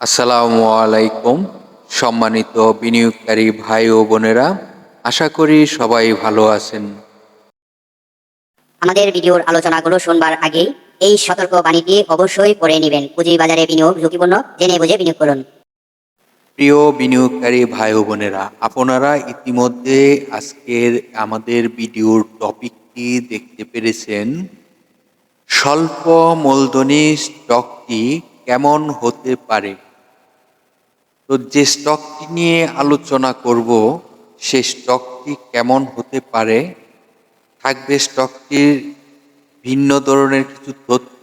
আসসালামু আলাইকুম। সম্মানিত বিনিয়োগকারী ভাই ও বোনেরা, আশা করি সবাই ভালো আছেন। আমাদের ভিডিওর আলোচনাগুলো শুনবার আগেই এই সতর্ক বাণীটি অবশ্যই পড়ে নেবেন। পুঁজিবাজারে বিনিয়োগ ঝুঁকিপূর্ণ, জেনে বুঝে বিনিয়োগ করুন। প্রিয় বিনিয়োগকারী ভাই ও বোনেরা, আপনারা ইতিমধ্যে আজকের আমাদের ভিডিওর টপিকটি দেখতে পেরেছেন। স্বল্প মূলধনী স্টকটি কেমন হতে পারে। তো যে স্টকটি নিয়ে আলোচনা করব, সে স্টকটি কেমন হতে পারে, থাকবে স্টকটির ভিন্ন ধরনের কিছু তথ্য,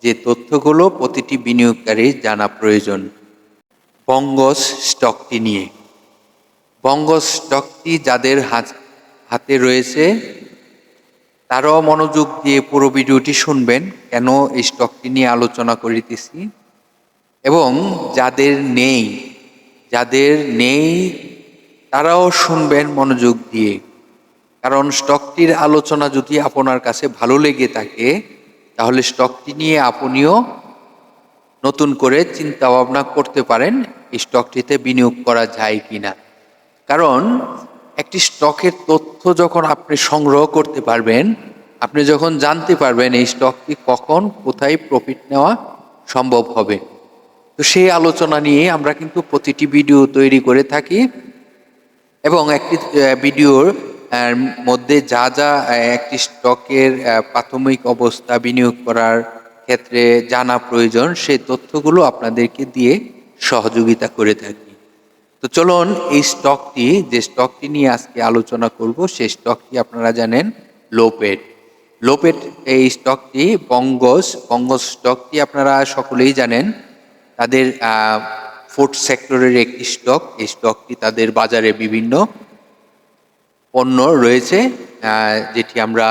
যে তথ্যগুলো প্রতিটি বিনিয়োগকারীর জানা প্রয়োজন। বঙ্গস স্টকটি নিয়ে, বঙ্গস স্টকটি যাদের হাতে রয়েছে তারাও মনোযোগ দিয়ে পুরো ভিডিওটি শুনবেন, কেন এই স্টকটি নিয়ে আলোচনা করিতেছি। এবং যাদের নেই তারাও শুনবেন মনোযোগ দিয়ে, কারণ স্টকটির আলোচনা যদি আপনার কাছে ভালো লেগে থাকে তাহলে স্টকটি নিয়ে আপনিও নতুন করে চিন্তা ভাবনা করতে পারেন এই স্টকটিতে বিনিয়োগ করা যায় কিনা। কারণ একটি স্টকের তথ্য যখন আপনি সংগ্রহ করতে পারবেন, আপনি যখন জানতে পারবেন এই স্টকটি কখন কোথায় প্রফিট নেওয়া সম্ভব হবে, তো সেই আলোচনা নিয়ে আমরা কিন্তু প্রতিটি ভিডিও তৈরি করে থাকি। এবং একটি ভিডিওর মধ্যে যা যা একটি স্টকের প্রাথমিক অবস্থা বিনিয়োগ করার ক্ষেত্রে জানা প্রয়োজন, সেই তথ্যগুলো আপনাদেরকে দিয়ে সহযোগিতা করে থাকি। তো চলুন, এই যে স্টকটি নিয়ে আজকে আলোচনা করব, সেই স্টকটি আপনারা জানেন লোপেট। এই স্টকটি বঙ্গস স্টকটি আপনারা সকলেই জানেন। তাদের ফুড সেক্টরের একটি স্টক। এই স্টকটি তাদের বাজারে বিভিন্ন পণ্য রয়েছে, যেটি আমরা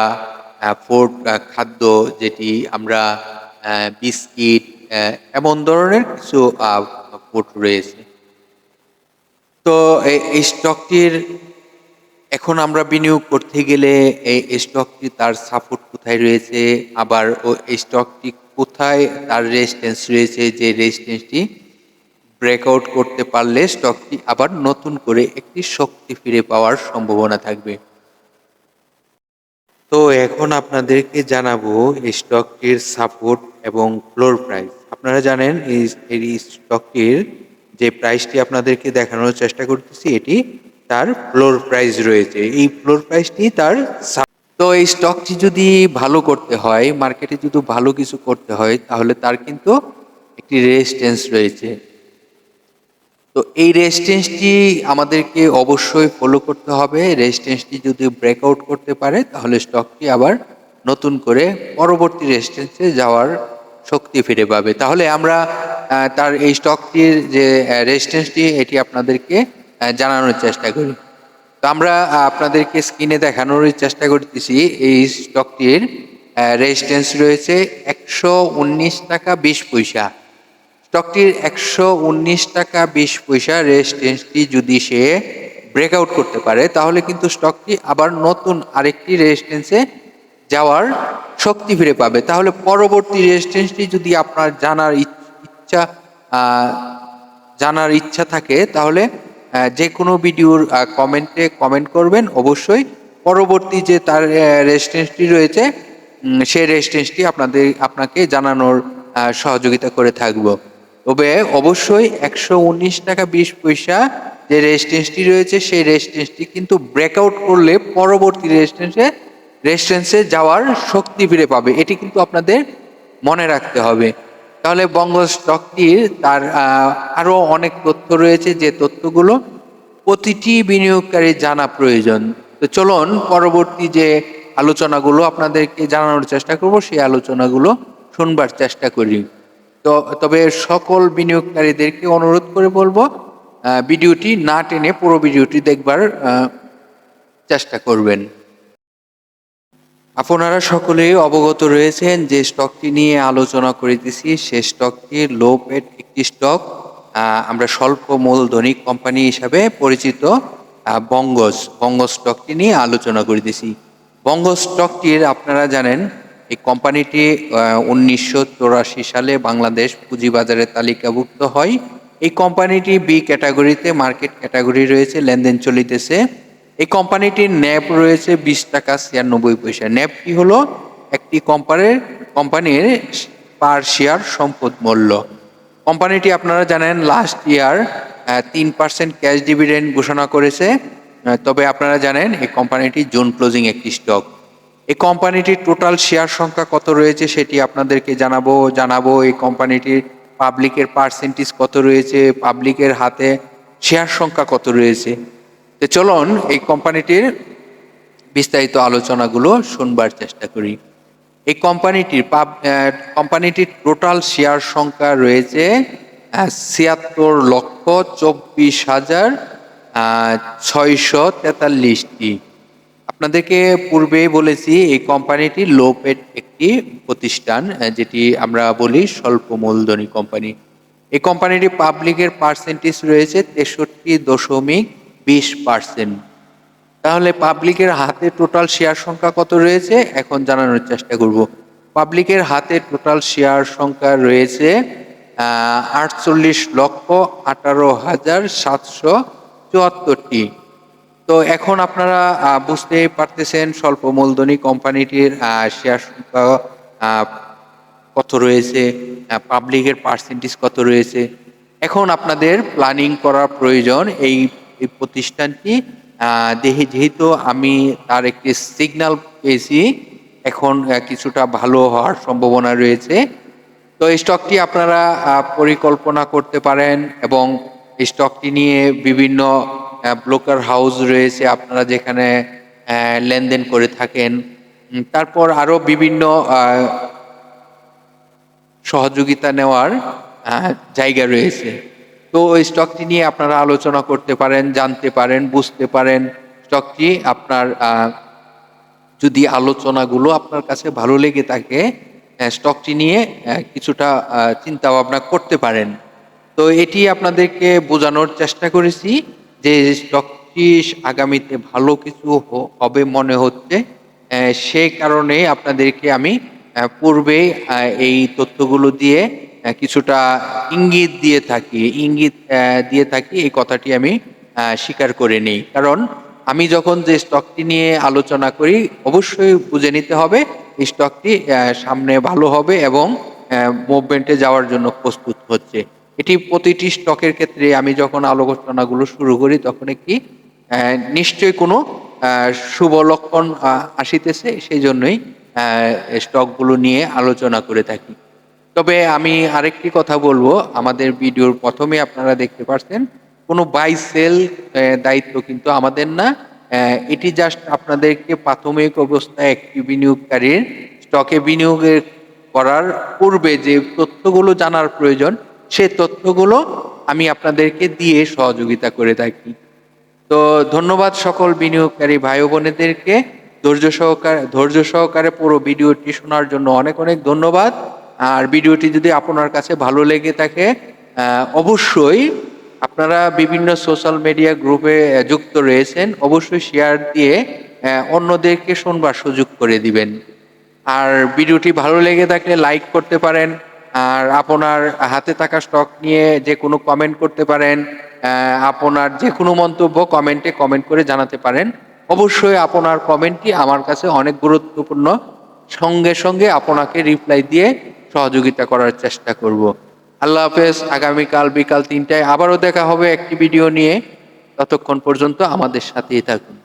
ফুড খাদ্য, যেটি আমরা বিস্কিট, এমন ধরনের কিছু ফুড রয়েছে। তো এই স্টকটির এখন আমরা বিনিয়োগ করতে গেলে এই স্টকটি তার সাপোর্ট কোথায় রয়েছে, আবার এই স্টকটি কোথায় তার রেজিস্ট্যান্স রয়েছে, যে রেজিস্ট্যান্সটি ব্রেকআউট করতে পারলে স্টকটি আবার নতুন করে একটি শক্তি ফিরে পাওয়ার সম্ভাবনা থাকবে। তো এখন আপনাদেরকে জানাবো এই স্টকটির সাপোর্ট এবং ফ্লোর প্রাইস। আপনারা জানেন এই স্টকটির যে প্রাইসটি আপনাদেরকে দেখানোর চেষ্টা করতেছি, এটি তার ফ্লোর প্রাইস রয়েছে। এই ফ্লোর প্রাইসটি তার তো এই স্টকটি যদি ভালো করতে হয়, মার্কেটে যদি ভালো কিছু করতে হয়, তাহলে তার কিন্তু একটি রেজিস্ট্যান্স রয়েছে। তো এই রেজিস্ট্যান্সটি আমাদেরকে অবশ্যই ফলো করতে হবে। রেজিস্ট্যান্সটি যদি ব্রেকআউট করতে পারে তাহলে স্টকটি আবার নতুন করে পরবর্তী রেজিস্ট্যান্সে যাওয়ার শক্তি ফিরে পাবে। তাহলে আমরা তার এই স্টকটির যে রেজিস্ট্যান্সটি, এটি আপনাদেরকে জানানোর চেষ্টা করি। তো আমরা আপনাদেরকে স্ক্রিনে দেখানোর চেষ্টা করতেছি। এই স্টকটির রেজিস্ট্যান্স রয়েছে 119 টাকা 20 পয়সা। স্টকটির 119 টাকা 20 পয়সা রেজিস্ট্যান্সটি যদি সে ব্রেকআউট করতে পারে, তাহলে কিন্তু স্টকটি আবার নতুন আরেকটি রেজিস্ট্যান্সে যাওয়ার শক্তি ফিরে পাবে। তাহলে পরবর্তী রেজিস্ট্যান্সটি যদি আপনার জানার ইচ্ছা থাকে, তাহলে যে কোনো ভিডিওর কমেন্টে কমেন্ট করবেন। অবশ্যই পরবর্তী যে তার রেজিস্ট্যান্সটি রয়েছে, সেই রেজিস্ট্যান্সটি আপনাকে জানানোর সহযোগিতা করে থাকব। তবে অবশ্যই 119 টাকা 20 পয়সা যে রেজিস্ট্যান্সটি রয়েছে, সেই রেজিস্ট্যান্সটি কিন্তু ব্রেকআউট করলে পরবর্তী রেজিস্ট্যান্সে যাওয়ার শক্তি ফিরে পাবে। এটি কিন্তু আপনাদের মনে রাখতে হবে। তাহলে বঙ্গ স্টকটির তার আরো অনেক তথ্য রয়েছে, যে তথ্যগুলো প্রতিটি বিনিয়োগকারীর জানা প্রয়োজন। তো চলুন, পরবর্তী যে আলোচনাগুলো আপনাদেরকে জানানোর চেষ্টা করব, সেই আলোচনাগুলো শুনবার চেষ্টা করি। তবে সকল বিনিয়োগকারীদেরকে অনুরোধ করে বলবো, ভিডিওটি না টেনে পুরো ভিডিওটি দেখবার চেষ্টা করবেন। আপনারা সকলেই অবগত রয়েছেন যে স্টকটি নিয়ে আলোচনা করিতেছি, সে স্টকটি লো পেড একটি স্টক। আমরা স্বল্প মূলধনী কোম্পানি হিসাবে পরিচিত বঙ্গ স্টকটি নিয়ে আলোচনা করিতেছি। বঙ্গ স্টকটির আপনারা জানেন এই কোম্পানিটি 1984 সালে বাংলাদেশ পুঁজিবাজারে তালিকাভুক্ত হয়। এই কোম্পানিটি বি ক্যাটাগরিতে, মার্কেট ক্যাটাগরি রয়েছে, লেনদেন চলিতেছে। এই কোম্পানিটির ন্যাব রয়েছে 20 টাকা 96 পয়সা। ন্যাব কি হলো? একটি কোম্পানির পার শেয়ার সম্পদ মূল্য। কোম্পানিটি আপনারা জানেন লাস্ট ইয়ার 3% ক্যাশ ডিভিডেন্ড ঘোষণা করেছে। তবে আপনারা জানেন এই কোম্পানিটি জুন ক্লোজিং একটি স্টক। এই কোম্পানিটির টোটাল শেয়ার সংখ্যা কত রয়েছে সেটি আপনাদেরকে জানাবো। এই কোম্পানিটির পাবলিকের পার্সেন্টেজ কত রয়েছে, পাবলিকের হাতে শেয়ার সংখ্যা কত রয়েছে। তো চলুন এই কোম্পানিটির বিস্তারিত আলোচনাগুলো শুনবার চেষ্টা করি। এই কোম্পানিটির টোটাল শেয়ার সংখ্যা রয়েছে 76,24,643টি। আপনাদেরকে পূর্বেই বলেছি এই কোম্পানিটি লো পেড একটি প্রতিষ্ঠান, যেটি আমরা বলি স্বল্প মূলধনী কোম্পানি। এই কোম্পানিটি পাবলিকের পার্সেন্টেজ রয়েছে 63.20%। তাহলে পাবলিকের হাতে টোটাল শেয়ার সংখ্যা কত রয়েছে এখন জানানোর চেষ্টা করব। পাবলিকের হাতে টোটাল শেয়ার সংখ্যা রয়েছে 48,18,774টি। তো এখন আপনারা বুঝতে পারতেছেন স্বল্প মূলধনী কোম্পানিটির শেয়ার সংখ্যা কত রয়েছে, পাবলিকের পার্সেন্টেজ কত রয়েছে। এখন আপনাদের প্ল্যানিং করা প্রয়োজন। এই প্রতিষ্ঠানটি যেহেতু আমি তার একটি সিগন্যাল পেয়েছি, এখন কিছুটা ভালো হওয়ার সম্ভাবনা রয়েছে। তো এই স্টকটি আপনারা পরিকল্পনা করতে পারেন এবং এই স্টকটি নিয়ে বিভিন্ন ব্রোকার হাউস রয়েছে আপনারা যেখানে লেনদেন করে থাকেন। তারপর আরো বিভিন্ন সহযোগিতা নেওয়ার জায়গা রয়েছে। তো ওই স্টকটি নিয়ে আপনারা আলোচনা করতে পারেন, জানতে পারেন, বুঝতে পারেন। স্টকটি আপনার যদি আলোচনাগুলো আপনার কাছে ভালো লেগে থাকে, স্টকটি নিয়ে কিছুটা চিন্তা ভাবনা করতে পারেন। তো এটি আপনাদেরকে বোঝানোর চেষ্টা করেছি যে স্টকটি আগামীতে ভালো কিছু হবে মনে হচ্ছে। সেই কারণে আপনাদেরকে আমি পূর্বেই এই তথ্যগুলো দিয়ে কিছুটা ইঙ্গিত দিয়ে থাকি। এই কথাটি আমি স্বীকার করে নিই, কারণ আমি যখন যে স্টকটি নিয়ে আলোচনা করি অবশ্যই বুঝে নিতে হবে এই স্টকটি সামনে ভালো হবে এবং মুভমেন্টে যাওয়ার জন্য প্রস্তুত হচ্ছে। এটি প্রতিটি স্টকের ক্ষেত্রে আমি যখন আলোচনাগুলো শুরু করি তখন একটি নিশ্চয়ই কোনো শুভ লক্ষণ আসিতেছে, সেই জন্যই স্টকগুলো নিয়ে আলোচনা করে থাকি। তবে আমি আরেকটি কথা বলবো, আমাদের ভিডিওর প্রথমে আপনারা দেখতে পাচ্ছেন কোনো বাই সেল দায়িত্ব কিন্তু আমাদের না। এটি জাস্ট আপনাদেরকে প্রাথমিক অবস্থায় একটি বিনিয়োগকারীর স্টকে বিনিয়োগের করার পূর্বে যে তথ্যগুলো জানার প্রয়োজন সেই তথ্যগুলো আমি আপনাদেরকে দিয়ে সহযোগিতা করে থাকি। তো ধন্যবাদ সকল বিনিয়োগকারী ভাই ও বোনেদেরকে ধৈর্য সহকারে পুরো ভিডিওটি শোনার জন্য অনেক অনেক ধন্যবাদ। আর ভিডিওটি যদি আপনার কাছে ভালো লেগে থাকে অবশ্যই আপনারা বিভিন্ন সোশ্যাল মিডিয়া গ্রুপে যুক্ত রয়েছেন, অবশ্যই শেয়ার দিয়ে অন্যদেরকে শোনবার সুযোগ করে দিবেন। আর ভিডিওটি ভালো লেগে থাকলে লাইক করতে পারেন। আর আপনার হাতে থাকা স্টক নিয়ে যে কোনো কমেন্ট করতে পারেন। আপনার যে কোনো মন্তব্য কমেন্ট করে জানাতে পারেন। অবশ্যই আপনার কমেন্টটি আমার কাছে অনেক গুরুত্বপূর্ণ। সঙ্গে সঙ্গে আপনাকে রিপ্লাই দিয়ে সহযোগিতা করার চেষ্টা করব। আল্লাহ হাফেজ। আগামীকাল বিকাল 3টায় আবারও দেখা হবে একটি ভিডিও নিয়ে। ততক্ষণ পর্যন্ত আমাদের সাথেই থাকুন।